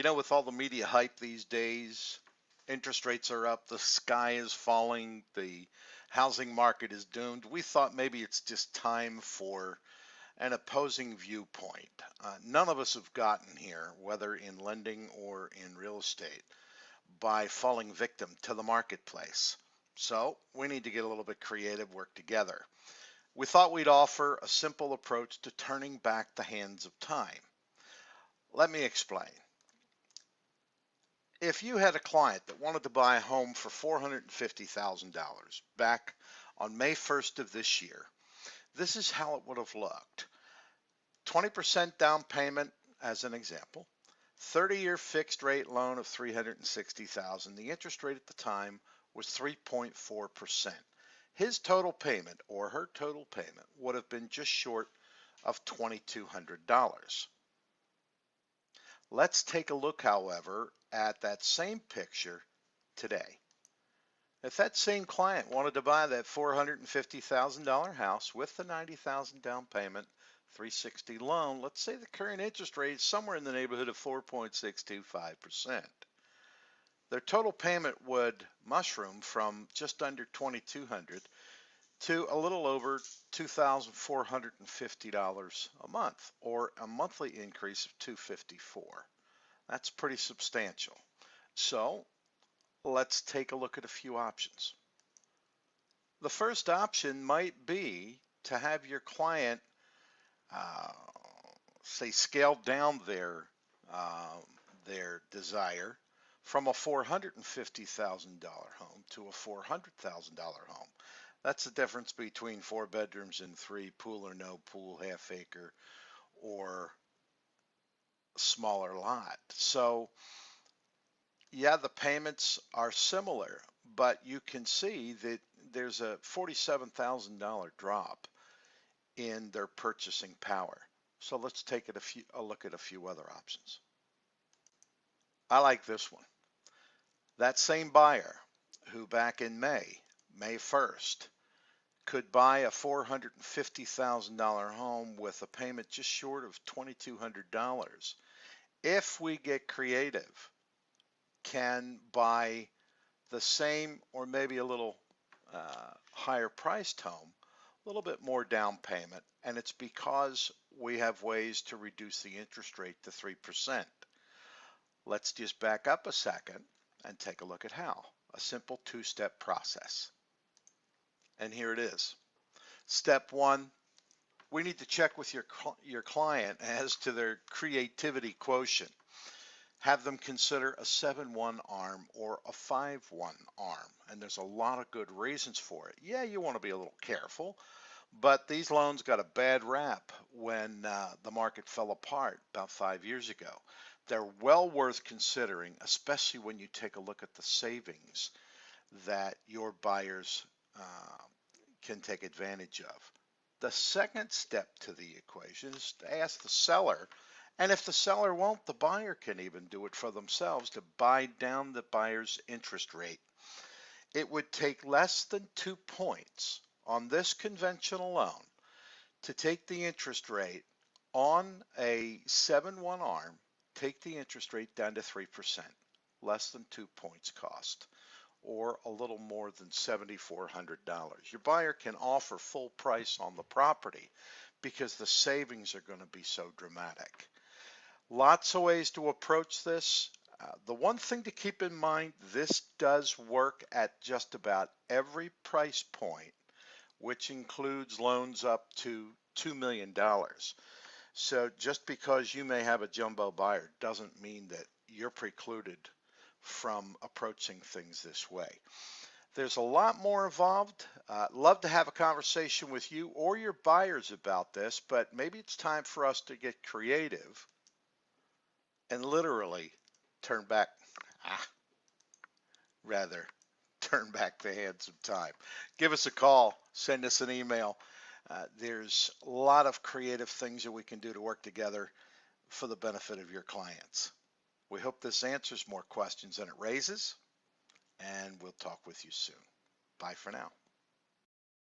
With all the media hype these days, interest rates are up, the sky is falling, the housing market is doomed. We thought maybe it's just time for an opposing viewpoint. None of us have gotten here, whether in lending or in real estate, by falling victim to the marketplace. So we need to get a little bit creative, work together. We thought we'd offer a simple approach to turning back the hands of time. Let me explain. If you had a client that wanted to buy a home for $450,000 back on May 1st of this year, this is how it would have looked. 20% down payment as an example, 30-year fixed rate loan of $360,000. The interest rate at the time was 3.4%. His total payment or her total payment would have been just short of $2,200. Let's take a look, however, at that same picture today. If that same client wanted to buy that $450,000 house with the $90,000 down payment, 360 loan, let's say the current interest rate is somewhere in the neighborhood of 4.625%. Their total payment would mushroom from just under $2,200 to a little over $2,450 a month, or a monthly increase of $254. That's pretty substantial. So let's take a look at a few options. The first option might be to have your client say scale down their desire from a $450,000 home to a $400,000 home. That's the difference between 4 bedrooms and 3, pool or no pool, half acre, or smaller lot. So yeah, the payments are similar, but you can see that there's a $47,000 drop in their purchasing power. So let's take a look at a few other options. I like this one. That same buyer who back in May 1st, could buy a $450,000 home with a payment just short of $2,200. If we get creative, can buy the same or maybe a little higher priced home, a little bit more down payment, and it's because we have ways to reduce the interest rate to 3%. Let's just back up a second and take a look at how. A simple two-step process. And here it is. Step one, we need to check with your client as to their creativity quotient. Have them consider a 7-1 arm or a 5-1 arm, and there's a lot of good reasons for it. Yeah, you want to be a little careful, but these loans got a bad rap when the market fell apart about 5 years ago. They're well worth considering, especially when you take a look at the savings that your buyers can take advantage of. The second step to the equation is to ask the seller, and if the seller won't, the buyer can even do it for themselves to buy down the buyer's interest rate. It would take less than 2 points on this conventional loan to take the interest rate on a 7-1 arm, take the interest rate down to 3%, less than 2 points cost, or a little more than $7,400. Your buyer can offer full price on the property because the savings are going to be so dramatic. Lots of ways to approach this. The one thing to keep in mind, this does work at just about every price point, which includes loans up to $2 million. So just because you may have a jumbo buyer doesn't mean that you're precluded from approaching things this way. There's a lot more involved. Love to have a conversation with you or your buyers about this, but maybe it's time for us to get creative and literally turn back, turn back the hands of time. Give us a call, send us an email. There's a lot of creative things that we can do to work together for the benefit of your clients. We hope this answers more questions than it raises, and we'll talk with you soon. Bye for now.